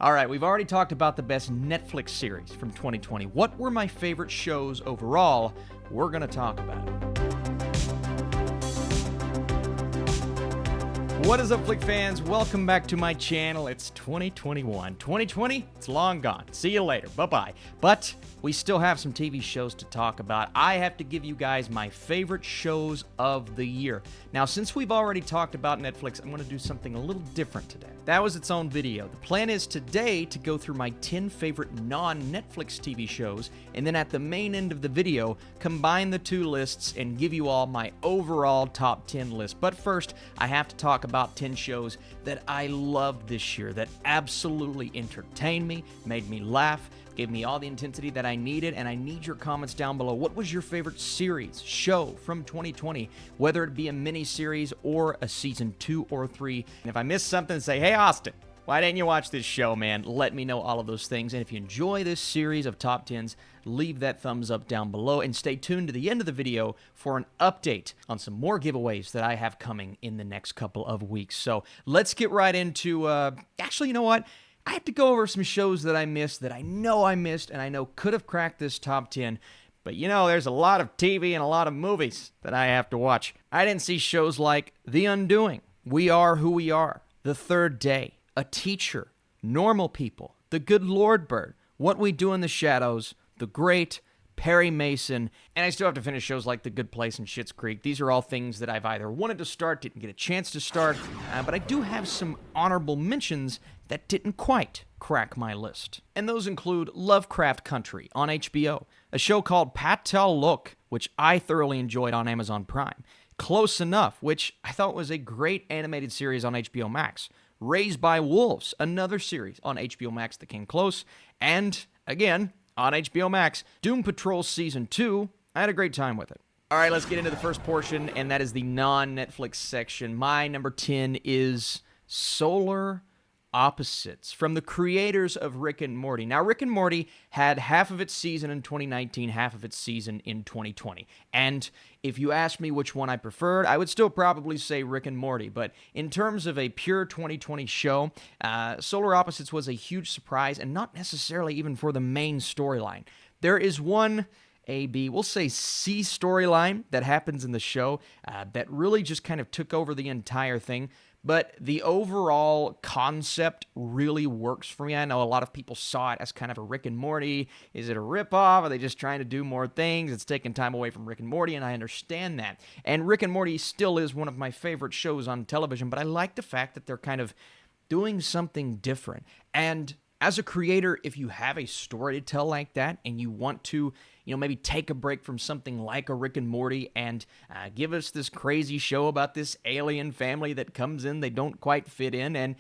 All right, we've already talked about the best Netflix series from 2020. What were my favorite shows overall? We're going to talk about it. What is up, Flick fans? Welcome back to my channel. It's 2021. 2020, it's long gone. See you later. Bye-bye. But we still have some TV shows to talk about. I have to give you guys my favorite shows of the year. Now, since we've already talked about Netflix, I'm going to do something a little different today. That was its own video. The plan is today to go through my 10 favorite non-Netflix TV shows, and then at the main end of the video, combine the two lists and give you all my overall top 10 list. But first, I have to talk about 10 shows that I loved this year, that absolutely entertained me, made me laugh, gave me all the intensity that I needed, and I need your comments down below. What was your favorite series, show from 2020, whether it be a mini-series or a season 2 or 3? And if I missed something, say, hey, Austin, why didn't you watch this show, man? Let me know all of those things. And if you enjoy this series of top 10s, leave that thumbs up down below and stay tuned to the end of the video for an update on some more giveaways that I have coming in the next couple of weeks. So let's get right into, actually, you know what? I have to go over some shows that I missed, that I know I missed, and I know could have cracked this top 10. But you know, there's a lot of TV and a lot of movies that I have to watch. I didn't see shows like The Undoing, We Are Who We Are, The Third Day, A Teacher, Normal People, The Good Lord Bird, What We Do in the Shadows, The Great, Perry Mason, and I still have to finish shows like The Good Place and Schitt's Creek. These are all things that I've either wanted to start, didn't get a chance to start, but I do have some honorable mentions that didn't quite crack my list. And those include Lovecraft Country on HBO, a show called Patel Look, which I thoroughly enjoyed on Amazon Prime, Close Enough, which I thought was a great animated series on HBO Max, Raised by Wolves, another series on HBO Max that came close, and, again, on HBO Max, Doom Patrol Season 2. I had a great time with it. All right, let's get into the first portion, and that is the non-Netflix section. My number 10 is Solar Opposites, from the creators of Rick and Morty. Now, Rick and Morty had half of its season in 2019, half of its season in 2020. And if you ask me which one I preferred, I would still probably say Rick and Morty. But in terms of a pure 2020 show, Solar Opposites was a huge surprise, and not necessarily even for the main storyline. There is one we'll say C storyline that happens in the show that really just kind of took over the entire thing. But the overall concept really works for me. I know a lot of people saw it as kind of a Rick and Morty. Is it a ripoff? Are they just trying to do more things? It's taking time away from Rick and Morty, and I understand that. And Rick and Morty still is one of my favorite shows on television, but I like the fact that they're kind of doing something different. And as a creator, if you have a story to tell like that and you want to, maybe take a break from something like a Rick and Morty and give us this crazy show about this alien family that comes in, they don't quite fit in, and,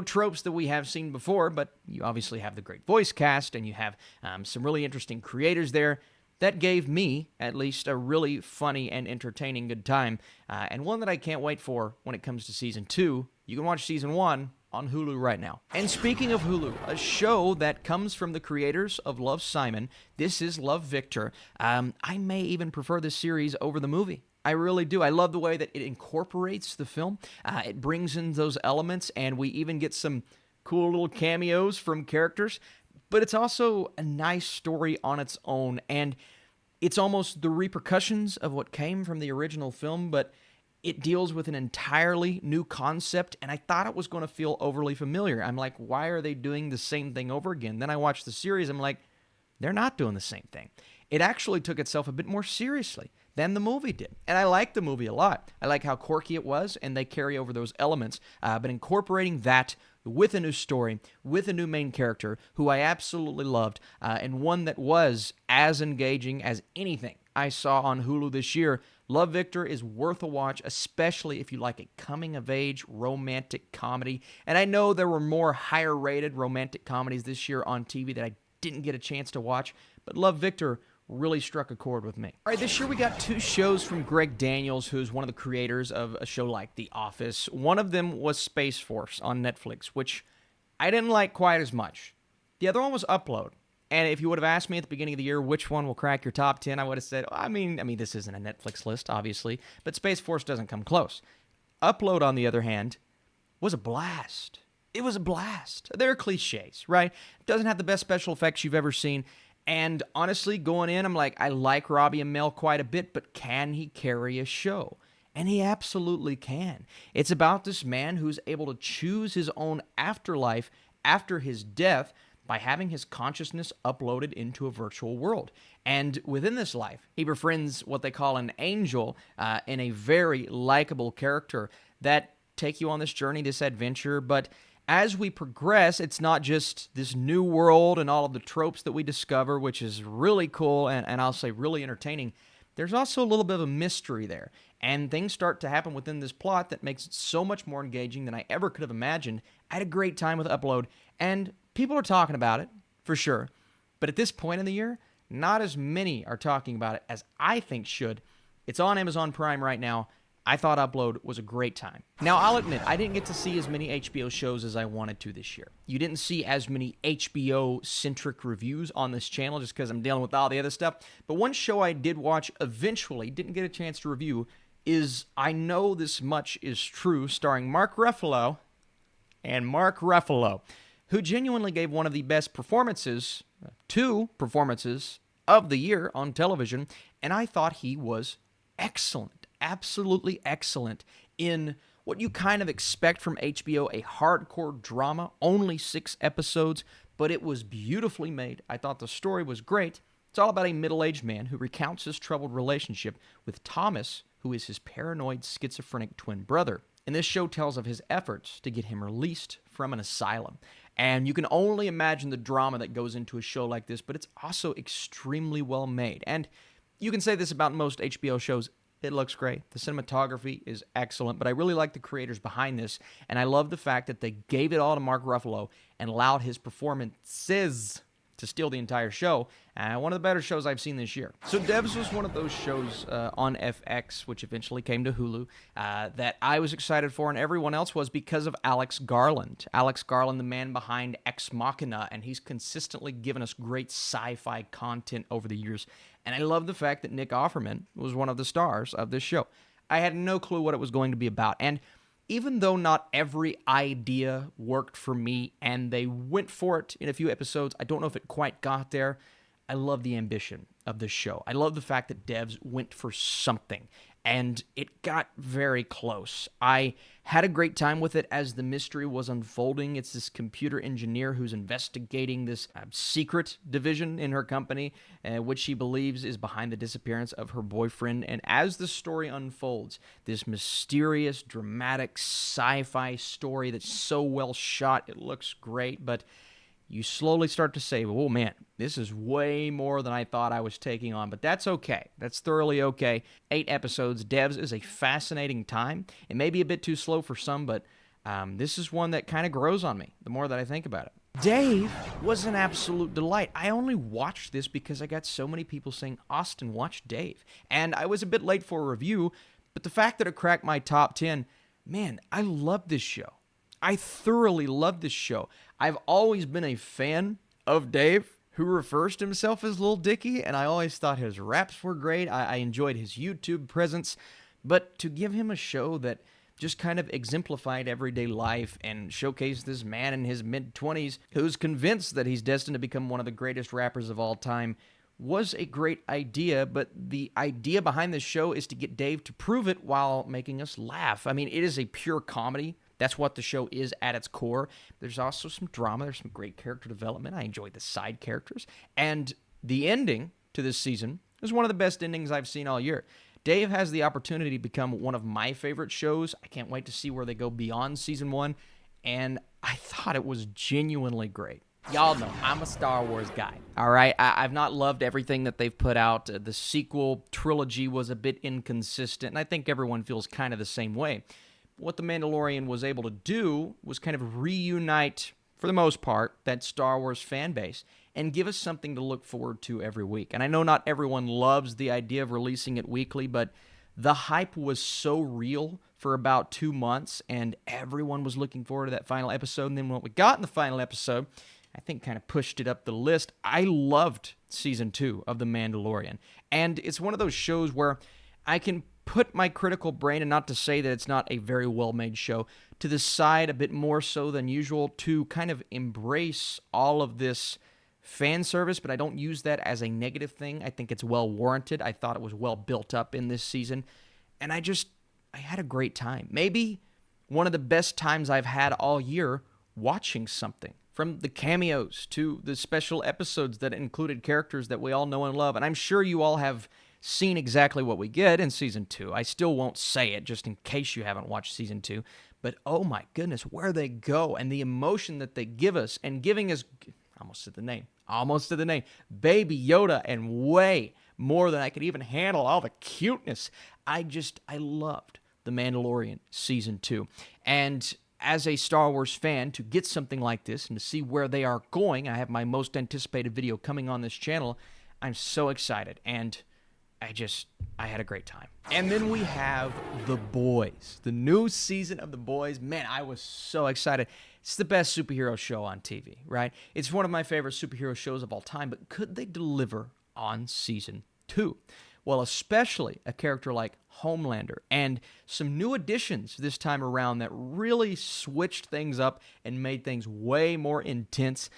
tropes that we have seen before, but you obviously have the great voice cast and you have some really interesting creators there. That gave me, at least, a really funny and entertaining good time, and one that I can't wait for when it comes to Season 2. You can watch Season 1 on Hulu right now. And speaking of Hulu, a show that comes from the creators of Love, Simon, this is Love, Victor. I may even prefer this series over the movie. I really do. I love the way that it incorporates the film. It brings in those elements, and we even get some cool little cameos from characters. But it's also a nice story on its own, and it's almost the repercussions of what came from the original film, but it deals with an entirely new concept, and I thought it was going to feel overly familiar. I'm like, why are they doing the same thing over again? Then I watched the series, I'm like, they're not doing the same thing. It actually took itself a bit more seriously than the movie did, and I liked the movie a lot. I like how quirky it was, and they carry over those elements, but incorporating that with a new story, with a new main character, who I absolutely loved, and one that was as engaging as anything I saw on Hulu this year. Love, Victor is worth a watch, especially if you like a coming-of-age romantic comedy. And I know there were more higher-rated romantic comedies this year on TV that I didn't get a chance to watch, but Love, Victor really struck a chord with me. All right, this year we got two shows from Greg Daniels, who's one of the creators of a show like The Office. One of them was Space Force on Netflix, which I didn't like quite as much. The other one was Upload. And if you would have asked me at the beginning of the year which one will crack your top 10, I would have said, I mean, this isn't a Netflix list, obviously, but Space Force doesn't come close. Upload, on the other hand, was a blast. It was a blast. They're cliches, right? Doesn't have the best special effects you've ever seen. And honestly, going in, I'm like, I like Robbie Amell quite a bit, but can he carry a show? And he absolutely can. It's about this man who's able to choose his own afterlife after his death by having his consciousness uploaded into a virtual world. And within this life, he befriends what they call an angel in a very likable character that take you on this journey, this adventure. But as we progress, it's not just this new world and all of the tropes that we discover, which is really cool and I'll say really entertaining. There's also a little bit of a mystery there, and things start to happen within this plot that makes it so much more engaging than I ever could have imagined. I had a great time with Upload, and people are talking about it, for sure. But at this point in the year, not as many are talking about it as I think should. It's on Amazon Prime right now. I thought Upload was a great time. Now, I'll admit, I didn't get to see as many HBO shows as I wanted to this year. You didn't see as many HBO-centric reviews on this channel just because I'm dealing with all the other stuff. But one show I did watch eventually, didn't get a chance to review, is I Know This Much Is True, starring Mark Ruffalo, who genuinely gave one of the best performances, two performances of the year on television, and I thought he was excellent. Absolutely excellent in what you kind of expect from HBO, a hardcore drama, only 6 episodes, but it was beautifully made. I thought the story was great. It's all about a middle-aged man who recounts his troubled relationship with Thomas, who is his paranoid schizophrenic twin brother. And this show tells of his efforts to get him released from an asylum. And you can only imagine the drama that goes into a show like this, but it's also extremely well made. And you can say this about most HBO shows. It looks great. The cinematography is excellent, but I really like the creators behind this, and I love the fact that they gave it all to Mark Ruffalo and allowed his performances to steal the entire show. One of the better shows I've seen this year. So Devs was one of those shows on FX, which eventually came to Hulu, that I was excited for, and everyone else was because of Alex Garland. Alex Garland, the man behind Ex Machina, and he's consistently given us great sci-fi content over the years. And I love the fact that Nick Offerman was one of the stars of this show. I had no clue what it was going to be about, and even though not every idea worked for me, and they went for it in a few episodes, I don't know if it quite got there. I love the ambition of this show. I love the fact that Devs went for something, and it got very close. I had a great time with it as the mystery was unfolding. It's this computer engineer who's investigating this secret division in her company, which she believes is behind the disappearance of her boyfriend. And as the story unfolds, this mysterious, dramatic sci-fi story that's so well shot, it looks great, but you slowly start to say, oh man, this is way more than I thought I was taking on, but that's okay. That's thoroughly okay. 8 episodes. Devs is a fascinating time. It may be a bit too slow for some, but this is one that kind of grows on me the more that I think about it. Dave was an absolute delight. I only watched this because I got so many people saying, Austin, watch Dave. And I was a bit late for a review, but the fact that it cracked my top 10, man, I love this show. I thoroughly love this show. I've always been a fan of Dave, who refers to himself as Lil Dicky, and I always thought his raps were great. I enjoyed his YouTube presence, but to give him a show that just kind of exemplified everyday life and showcased this man in his mid-20s who's convinced that he's destined to become one of the greatest rappers of all time was a great idea, but the idea behind this show is to get Dave to prove it while making us laugh. I mean, it is a pure comedy. That's what the show is at its core. There's also some drama. There's some great character development. I enjoyed the side characters. And the ending to this season is one of the best endings I've seen all year. Dave has the opportunity to become one of my favorite shows. I can't wait to see where they go beyond season 1. And I thought it was genuinely great. Y'all know I'm a Star Wars guy, all right? I've not loved everything that they've put out. The sequel trilogy was a bit inconsistent, and I think everyone feels kind of the same way. What The Mandalorian was able to do was kind of reunite, for the most part, that Star Wars fan base and give us something to look forward to every week. And I know not everyone loves the idea of releasing it weekly, but the hype was so real for about 2 months, and everyone was looking forward to that final episode. And then what we got in the final episode, I think kind of pushed it up the list. I loved Season 2 of The Mandalorian. And it's one of those shows where I can put my critical brain, and not to say that it's not a very well-made show, to the side a bit more so than usual to kind of embrace all of this fan service, but I don't use that as a negative thing. I think it's well warranted. I thought it was well built up in this season, and I had a great time. Maybe one of the best times I've had all year watching something. From the cameos to the special episodes that included characters that we all know and love. And I'm sure you all have seen exactly what we get in Season 2. I still won't say it just in case you haven't watched Season 2. But oh my goodness, where they go and the emotion that they give us and giving us, almost to the name, Baby Yoda, and way more than I could even handle, all the cuteness. I loved The Mandalorian Season 2. And as a Star Wars fan, to get something like this and to see where they are going, I have my most anticipated video coming on this channel. I'm so excited, and I had a great time. And then we have The Boys, the new season of The Boys. Man, I was so excited. It's the best superhero show on TV, right? It's one of my favorite superhero shows of all time, but could they deliver on Season 2? Well, especially a character like Homelander and some new additions this time around that really switched things up and made things way more intense.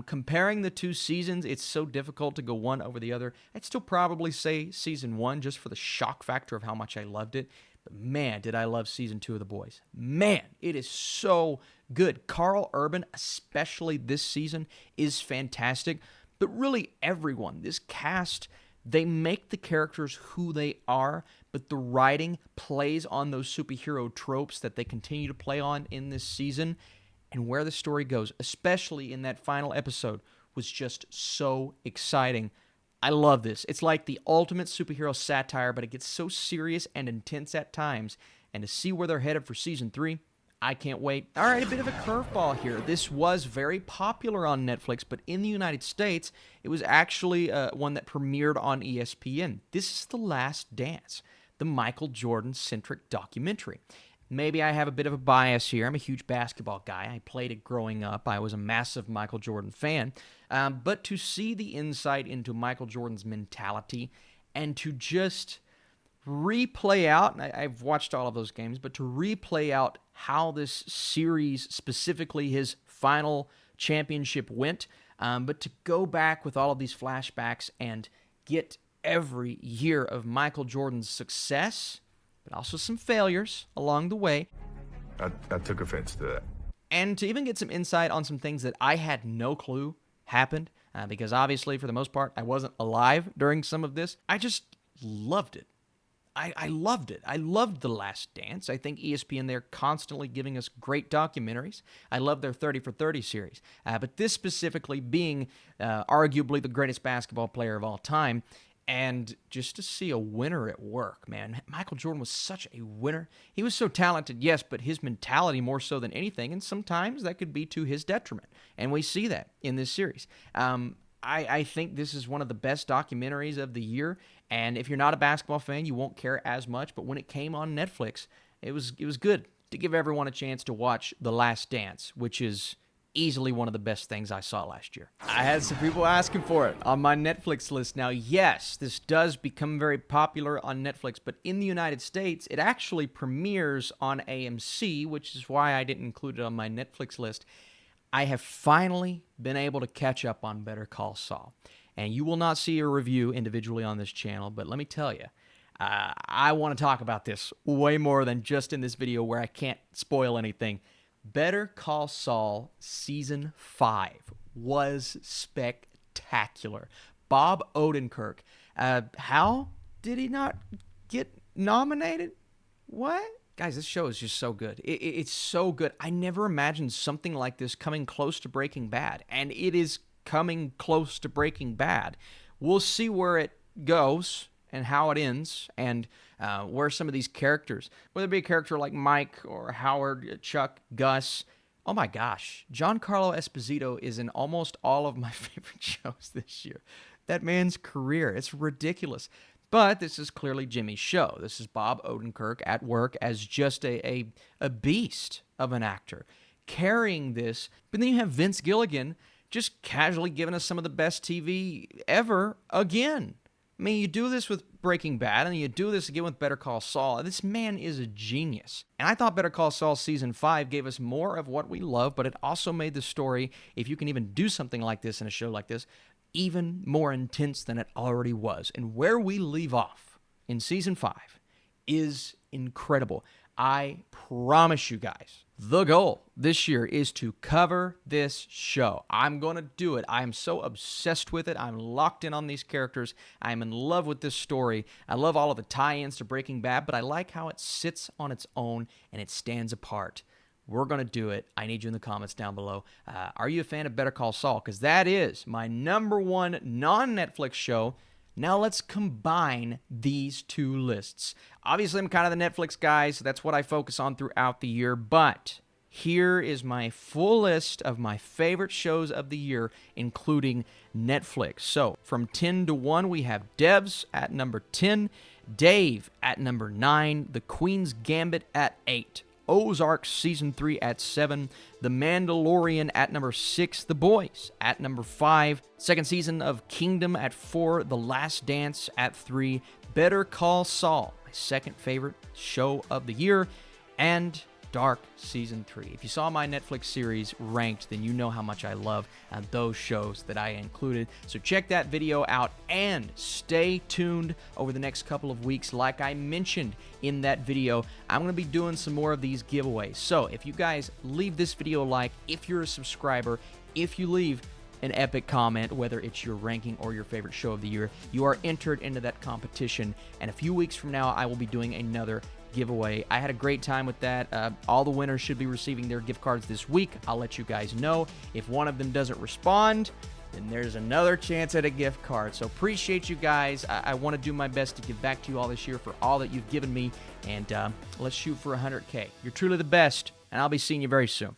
Comparing the two seasons, it's so difficult to go one over the other. I'd still probably say Season 1 just for the shock factor of how much I loved it. But man, did I love Season 2 of The Boys. Man, it is so good. Carl Urban, especially this season, is fantastic. But really everyone, this cast, they make the characters who they are, but the writing plays on those superhero tropes that they continue to play on in this season. And where the story goes, especially in that final episode, was just so exciting. I love this. It's like the ultimate superhero satire, but it gets so serious and intense at times. And to see where they're headed for Season 3, I can't wait. All right, a bit of a curveball here. This was very popular on Netflix, but in the United States, it was actually one that premiered on ESPN. This is The Last Dance, the Michael Jordan-centric documentary. Maybe I have a bit of a bias here. I'm a huge basketball guy. I played it growing up. I was a massive Michael Jordan fan. But to see the insight into Michael Jordan's mentality and to just replay out, and I've watched all of those games, but to replay out how this series, specifically his final championship, went, but to go back with all of these flashbacks and get every year of Michael Jordan's success, but also some failures along the way. I took offense to that. And to even get some insight on some things that I had no clue happened, because obviously, for the most part, I wasn't alive during some of this. I just loved it. I loved it. I loved The Last Dance. I think ESPN, they're constantly giving us great documentaries. I love their 30 for 30 series. But this specifically being arguably the greatest basketball player of all time, and just to see a winner at work, man. Michael Jordan was such a winner. He was so talented, yes, but his mentality more so than anything, and sometimes that could be to his detriment. And we see that in this series. I think this is one of the best documentaries of the year, and if you're not a basketball fan, you won't care as much, but when it came on Netflix, it was good to give everyone a chance to watch The Last Dance, which is easily one of the best things I saw last year. I had some people asking for it on my Netflix list. Now, yes, this does become very popular on Netflix, but in the United States, it actually premieres on AMC, which is why I didn't include it on my Netflix list. I have finally been able to catch up on Better Call Saul. And you will not see a review individually on this channel, but let me tell you, I want to talk about this way more than just in this video where I can't spoil anything. Better Call Saul Season 5 was spectacular. Bob Odenkirk, how did he not get nominated? What? Guys, this show is just so good. It's so good. I never imagined something like this coming close to Breaking Bad, and it is coming close to Breaking Bad. We'll see where it goes and how it ends, and where some of these characters, whether it be a character like Mike or Howard, Chuck, Gus. Oh my gosh, Giancarlo Esposito is in almost all of my favorite shows this year. That man's career, it's ridiculous. But this is clearly Jimmy's show. This is Bob Odenkirk at work as just a beast of an actor, carrying this. But then you have Vince Gilligan just casually giving us some of the best TV ever again. I mean, you do this with Breaking Bad, and you do this again with Better Call Saul. This man is a genius. And I thought Better Call Saul Season 5 gave us more of what we love, but it also made the story, if you can even do something like this in a show like this, even more intense than it already was. And where we leave off in Season 5 is incredible. I promise you guys, the goal this year is to cover this show. I'm going to do it. I am so obsessed with it. I'm locked in on these characters. I'm in love with this story. I love all of the tie-ins to Breaking Bad, but I like how it sits on its own and it stands apart. We're going to do it. I need you in the comments down below. Are you a fan of Better Call Saul? Because that is my #1 non-Netflix show. Now let's combine these two lists. Obviously, I'm kind of the Netflix guy, so that's what I focus on throughout the year. But here is my full list of my favorite shows of the year, including Netflix. So from 10 to 1, we have Devs at number 10, Dave at number 9, The Queen's Gambit at 8. Ozark Season 3 at 7, The Mandalorian at number 6, The Boys at number 5, second season of Kingdom at 4, The Last Dance at 3, Better Call Saul, my second favorite show of the year, and Dark Season 3. If you saw my Netflix series ranked, then you know how much I love those shows that I included. So check that video out and stay tuned over the next couple of weeks. Like I mentioned in that video, I'm going to be doing some more of these giveaways. So if you guys leave this video a like, if you're a subscriber, if you leave an epic comment, whether it's your ranking or your favorite show of the year, you are entered into that competition. And a few weeks from now, I will be doing another giveaway. I had a great time with that. All the winners should be receiving their gift cards this week. I'll let you guys know. If one of them doesn't respond, then there's another chance at a gift card. So appreciate you guys. I want to do my best to give back to you all this year for all that you've given me. And let's shoot for 100K. You're truly the best, and I'll be seeing you very soon.